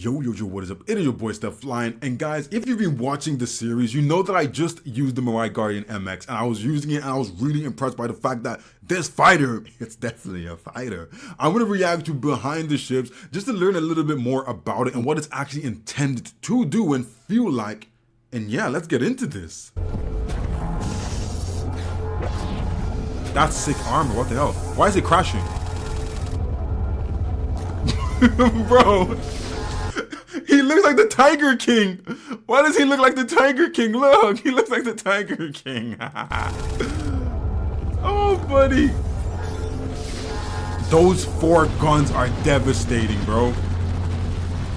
Yo, yo, yo, what is up? It is your boy stephlyon, and guys, if you've been watching the series, you know that I just used the Mirai Guardian MX, and I was using it, and I was really impressed by the fact that this fighter, it's definitely a fighter. I'm going to react to behind the ships, just to learn a little bit more about it, and what it's actually intended to do and feel like, and yeah, let's get into this. That's sick armor, what the hell? Why is it crashing? Bro! He looks like the Tiger King. Why does he look like the Tiger King? Look, he looks like the Tiger King. Oh, buddy. Those 4 guns are devastating, bro.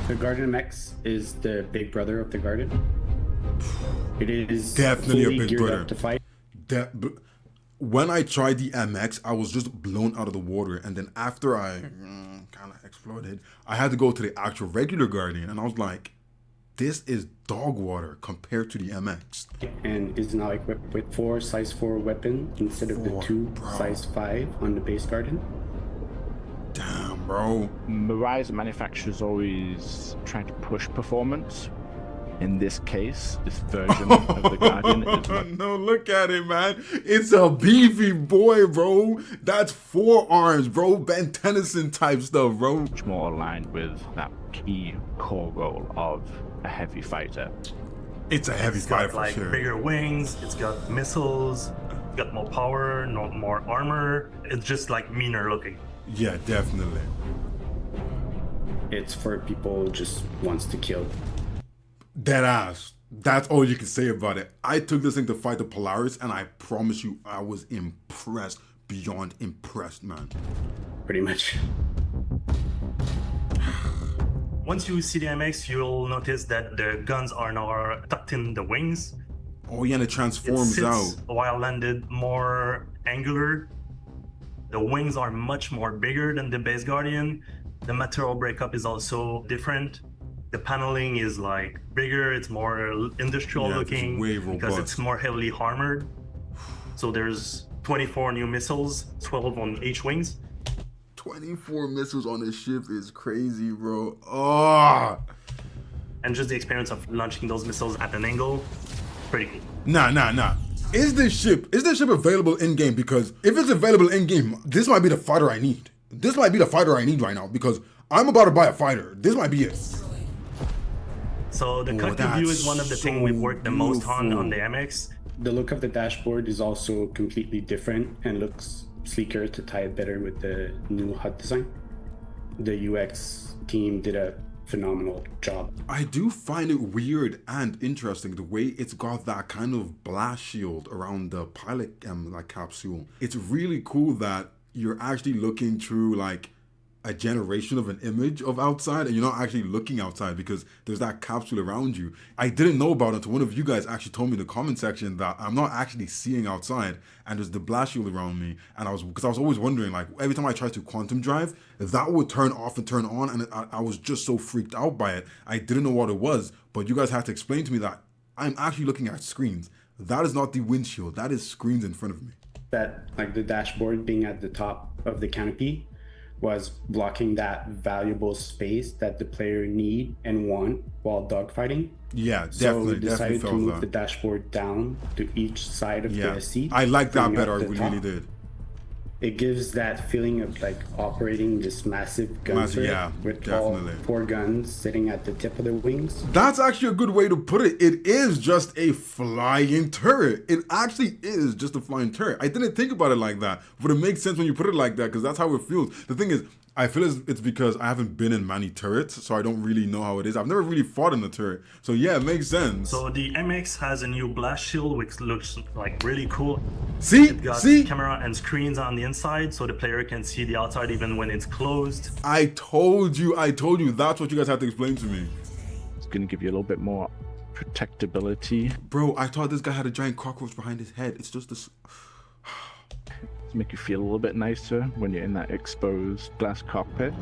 The Guardian MX is the big brother of the Guardian. It is Definitely fully a big geared brother. up to fight. When I tried the MX, I was just blown out of the water, and then after I kind of exploded, I had to go to the actual regular Guardian, and I was like, this is dog water compared to the MX. And is now equipped with 4 size 4 weapon instead of the 2 size 5 on the base Guardian. Damn, bro. Mirai's manufacturer's always trying to push performance. In this case, this version of the Guardian is no, look at it, man. It's a beefy boy, bro. That's 4 arms, bro. Ben Tennyson type stuff, bro. much more aligned with that key core role of a heavy fighter. It's a heavy fighter for like sure. Bigger wings, it's got missiles, got more power, not more armor. It's just like meaner looking. Yeah, definitely. It's for people who just wants to kill. Dead ass. That's all you can say about it. I took this thing to fight the Polaris, and I promise you, I was impressed, beyond impressed, man. Pretty much. Once you see the MX, you'll notice that the guns are now tucked in the wings. Oh yeah, and it It transforms sits out. while landed more angular. The wings are much more bigger than the base Guardian. The material breakup is also different. The paneling is like bigger, it's more industrial looking way because robust. it's more heavily armored. So there's 24 new missiles, 12 on each wings. 24 missiles on this ship is crazy, bro. Oh. And just the experience of launching those missiles at an angle, pretty cool. Nah. Is this ship available in game? Because if it's available in game, this might be the fighter I need. This might be the fighter I need right now because I'm about to buy a fighter. This might be it. So the cockpit view is one of the things we've worked the most on the MX. The look of the dashboard is also completely different and looks sleeker to tie it better with the new HUD design. The UX team did a phenomenal job. I do find it weird and interesting the way it's got that kind of blast shield around the pilot like capsule. It's really cool that you're actually looking through like a generation of an image of outside, and you're not actually looking outside because there's that capsule around you. I didn't know about it until one of you guys actually told me in the comment section that I'm not actually seeing outside, and there's the blast shield around me. And I was always wondering, like, every time I tried to quantum drive, that would turn off and turn on, and I was just so freaked out by it. I didn't know what it was, but you guys had to explain to me that I'm actually looking at screens. That is not the windshield, that is screens in front of me. That, like the dashboard being at the top of the canopy, was blocking that valuable space that the player need and want while dogfighting. Yeah, So we definitely decided to felt move that. the dashboard down to each side of the seat. I like that bringing better, up I the really top. did. It gives that feeling of like operating this massive gun turret yeah, with definitely. all 4 guns sitting at the tip of the wings. That's actually a good way to put it. It is just a flying turret. It actually is just a flying turret. I didn't think about it like that, but it makes sense when you put it like that because that's how it feels. The thing is, I feel it's because I haven't been in many turrets, so I don't really know how it is. I've never really fought in a turret. So yeah, it makes sense. So the MX has a new blast shield which looks like really cool. See? It got See? camera and screens on the inside so the player can see the outside even when it's closed. I told you. That's what you guys have to explain to me. It's going to give you a little bit more protectability. Bro, I thought this guy had a giant cockroach behind his head. It's just this. To make you feel a little bit nicer when you're in that exposed glass cockpit.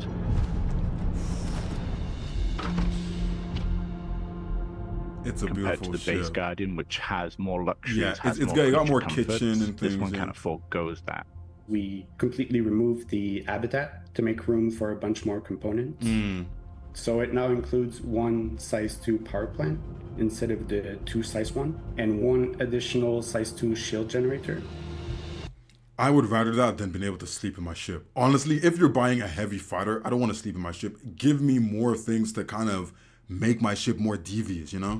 It's a compared beautiful to the base ship. Guardian, which has more luxuries. Yeah, has it's got more creature kitchen comforts. and This things, one yeah. kind of foregoes that. We completely removed the habitat to make room for a bunch more components. So it now includes one size 2 power plant instead of the 2 size 1, and one additional size 2 shield generator. I would rather that than being able to sleep in my ship. Honestly, if you're buying a heavy fighter, I don't want to sleep in my ship. Give me more things to kind of make my ship more devious, you know?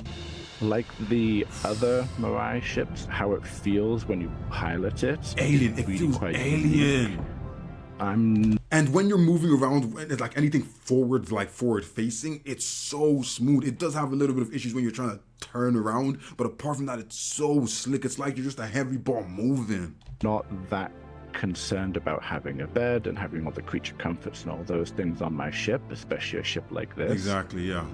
Like the other Mirai ships, how it feels when you pilot it. Alien, it really feels quite alien. unique. And when you're moving around, it's like anything forward, like forward facing, it's so smooth. It does have a little bit of issues when you're trying to turn around, but apart from that, it's so slick. It's like you're just a heavy ball moving. Not that concerned about having a bed and having all the creature comforts and all those things on my ship, especially a ship like this. Exactly, yeah.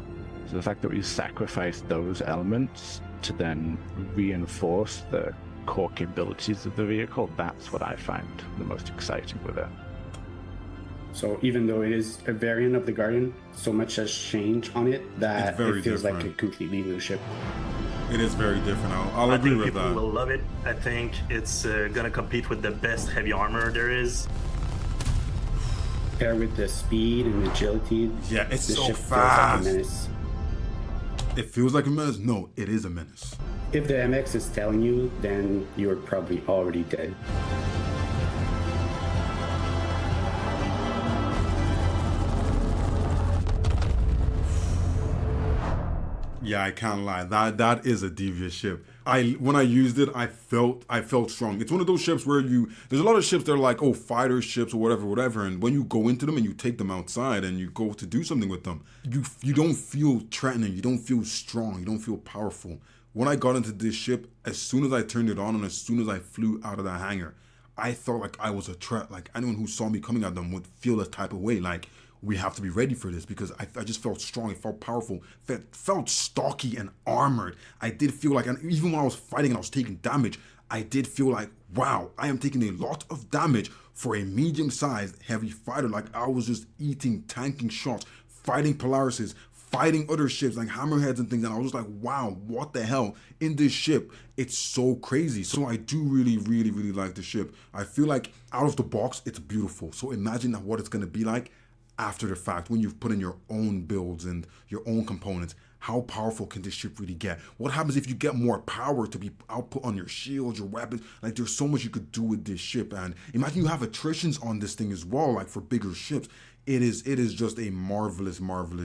So the fact that we sacrifice those elements to then reinforce the core capabilities of the vehicle, that's what I find the most exciting with it. So even though it is a variant of the Guardian, so much has changed on it that it feels like a completely new ship. It is very different. I'll agree with that. I think people will love it. I think it's gonna compete with the best heavy armor there is. Paired with the speed and agility, Yeah, it's this so ship fast. feels like a menace. It feels like a menace? No, it is a menace. If the MX is telling you, then you're probably already dead. Yeah, I can't lie. That is a devious ship. When I used it, I felt strong. It's one of those ships where there's a lot of ships that are like, oh, fighter ships or whatever, and when you go into them and you take them outside and you go to do something with them, you don't feel threatening, you don't feel strong, you don't feel powerful. When I got into this ship, as soon as I turned it on and as soon as I flew out of that hangar, I felt like I was a threat. Like anyone who saw me coming at them would feel a type of way, like we have to be ready for this, because I just felt strong, it felt powerful, felt stocky and armored. I did feel like, and even when I was fighting and I was taking damage, I did feel like, wow, I am taking a lot of damage for a medium-sized heavy fighter. Like I was just tanking shots, fighting Polarises, fighting other ships like hammerheads and things, and I was just like, wow, what the hell? In this ship, it's so crazy. So I do really like the ship. I feel like out of the box, it's beautiful. So imagine what it's gonna be like after the fact, when you've put in your own builds and your own components. How powerful can this ship really get? What happens if you get more power to be output on your shields, your weapons? Like there's so much you could do with this ship. And imagine you have attritions on this thing as well, like for bigger ships. It is just a marvelous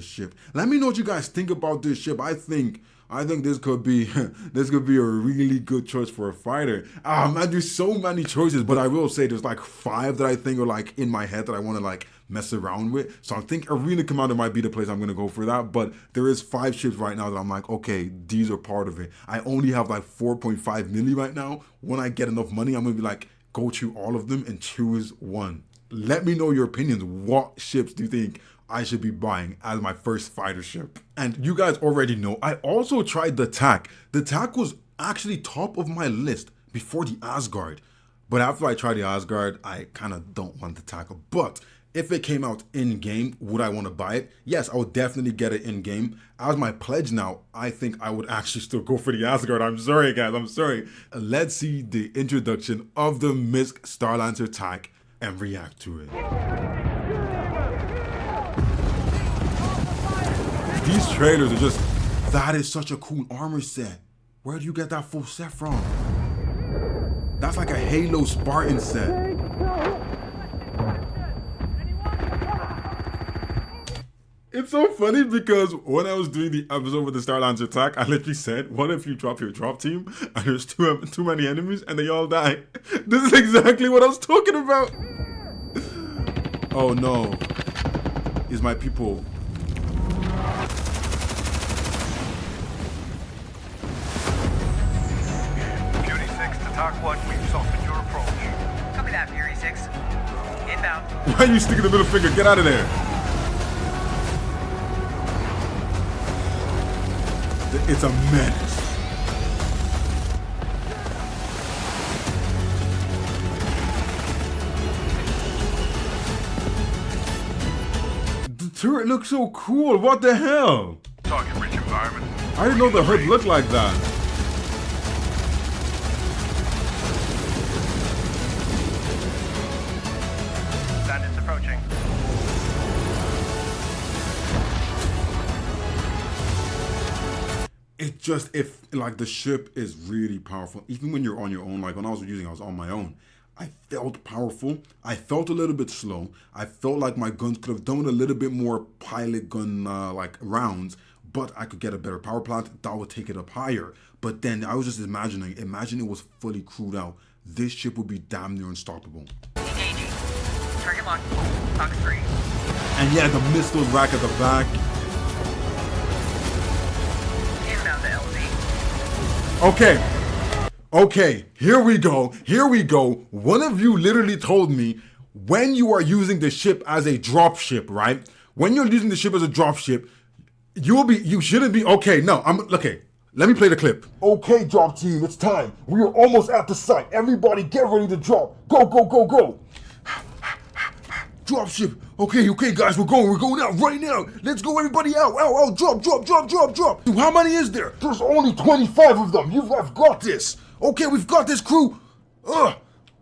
ship. Let me know what you guys think about this ship. I think this could be a really good choice for a fighter. Man, there's so many choices, but I will say there's like 5 that I think are like in my head that I want to like mess around with. So I think Arena Commander might be the place I'm gonna go for that. But there is 5 ships right now that I'm like, okay, these are part of it. I only have like 4.5 milli right now. When I get enough money, I'm gonna be like, go through all of them and choose one. Let me know your opinions. What ships do you think I should be buying as my first fighter ship? And you guys already know, I also tried the TAC. The TAC was actually top of my list before the Asgard. But after I tried the Asgard, I kind of don't want the TAC. But if it came out in-game, would I want to buy it? Yes, I would definitely get it in-game. As my pledge now, I think I would actually still go for the Asgard. I'm sorry, guys, I'm sorry. Let's see the introduction of the MISC Starlancer TAC and react to it. These trailers are just, that is such a cool armor set. Where do you get that full set from? That's like a Halo Spartan set. It's so funny because when I was doing the episode with the Starlancer TAC, I literally said, what if you drop your drop team and there's too many enemies and they all die? This is exactly what I was talking about. Oh no. Is my people. Fury 6 to TAC 1, we've softened your approach. Copy that, Fury 6. Inbound. Why are you sticking the middle finger? Get out of there. It's a menace. The turret looks so cool. What the hell? Target-rich environment. I didn't know the hood looked like that. Bandits approaching. it just, if like the ship is really powerful, even when you're on your own, like when I was on my own, I felt powerful. I felt a little bit slow. I felt like my guns could have done a little bit more pilot gun like rounds, but I could get a better power plant that would take it up higher. But then I was just imagine it was fully crewed out. This ship would be damn near unstoppable. Engaging. Target locked. Fox 3. And yeah, the missiles rack at the back. Inbound to LZ. Okay, here we go. One of you literally told me when you are using the ship as a drop ship, right? When you're using the ship as a drop ship, you shouldn't be, okay, let me play the clip. Okay, drop team, it's time. We are almost at the site. Everybody get ready to drop. Go, go, go, go. Drop ship. Okay, guys, we're going out right now. Let's go, everybody out. Out, drop. Dude, how many is there? There's only 25 of them. You've got this. Okay, we've got this, crew.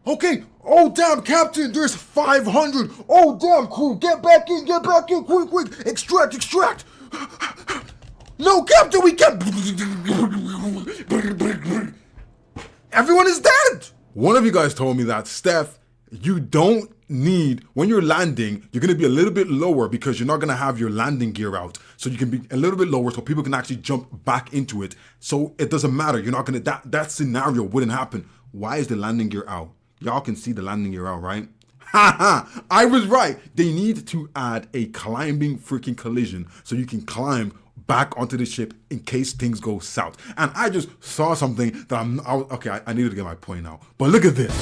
Okay. Oh, damn, Captain, there's 500. Oh, damn, crew, get back in, quick. Extract. No, Captain, we can't. Everyone is dead. One of you guys told me that, Steph, you don't need, when you're landing, you're going to be a little bit lower because you're not going to have your landing gear out. So you can be a little bit lower so people can actually jump back into it. So it doesn't matter. You're not going to, that scenario wouldn't happen. Why is the landing gear out? Y'all can see the landing gear out, right? Ha! I was right. They need to add a climbing freaking collision so you can climb back onto the ship in case things go south. And I just saw something that I needed to get my point out. But look at this.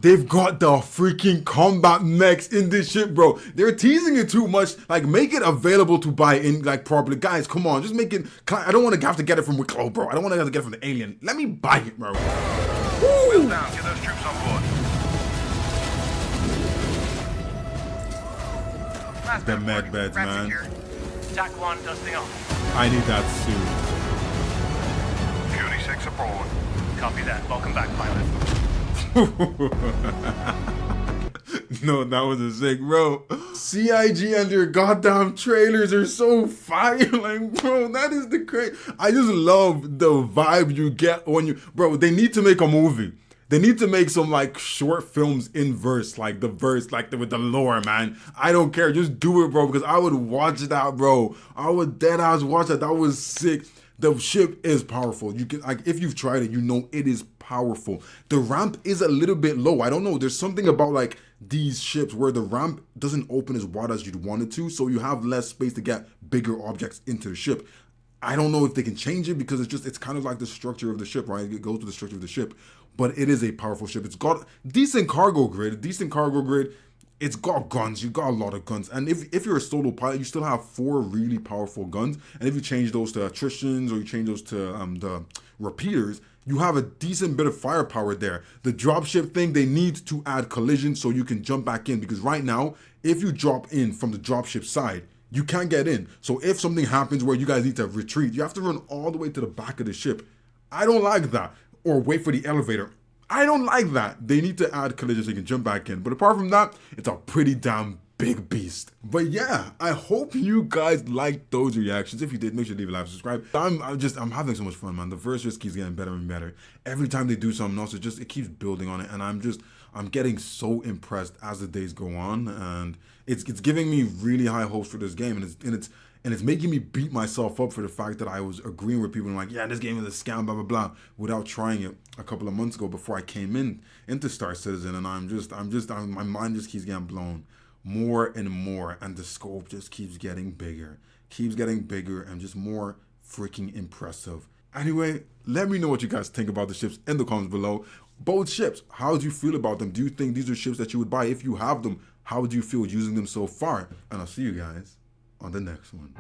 They've got the freaking combat mechs in this ship, bro. They're teasing it too much. Like, make it available to buy in, like, properly. Guys, come on, just make it. I don't want to have to get it from Wicklow, bro. I don't want to have to get it from the alien. Let me buy it, bro. Well down, get those troops on board. The med beds, man. TAC 1 dusting off. I need that suit. Fury 6 aboard. Copy that. Welcome back, pilot. No, that was a sick, bro. CIG and their goddamn trailers are so fire. Like, bro, that is the crazy. I just love the vibe you get when you, bro, they need to make a movie. They need to make some like short films in verse, like the verse, like with the lore, man. I don't care. Just do it, bro, because I would watch that, bro. I would dead ass watch that. That was sick. The ship is powerful. You can, like, if you've tried it, you know it is powerful. The ramp is a little bit low. I don't know. There's something about like these ships where the ramp doesn't open as wide as you'd want it to, so you have less space to get bigger objects into the ship. I don't know if they can change it because it's kind of like the structure of the ship, right? It goes to the structure of the ship, but it is a powerful ship. It's got decent cargo grid. It's got guns. You got a lot of guns. And if you're a solo pilot, you still have 4 really powerful guns. And if you change those to attritions or you change those to the repeaters, you have a decent bit of firepower there. The dropship thing, they need to add collision so you can jump back in. Because right now, if you drop in from the dropship side, you can't get in. So if something happens where you guys need to retreat, you have to run all the way to the back of the ship. I don't like that. Or wait for the elevator. I don't like that. They need to add collision so you can jump back in. But apart from that, it's a pretty damn big beast. But yeah, I hope you guys liked those reactions. If you did, make sure to leave a like, subscribe. I'm having so much fun, man. The verse just keeps getting better and better. Every time they do something else, it keeps building on it. And I'm getting so impressed as the days go on. And it's giving me really high hopes for this game. And it's making me beat myself up for the fact that I was agreeing with people and like, yeah, this game is a scam, blah, blah, blah, without trying it a couple of months ago before I came into Star Citizen. And my mind just keeps getting blown more and more. And the scope just keeps getting bigger and just more freaking impressive. Anyway, let me know what you guys think about the ships in the comments below. Both ships, how do you feel about them? Do you think these are ships that you would buy? If you have them, how do you feel using them so far? And I'll see you guys on the next one.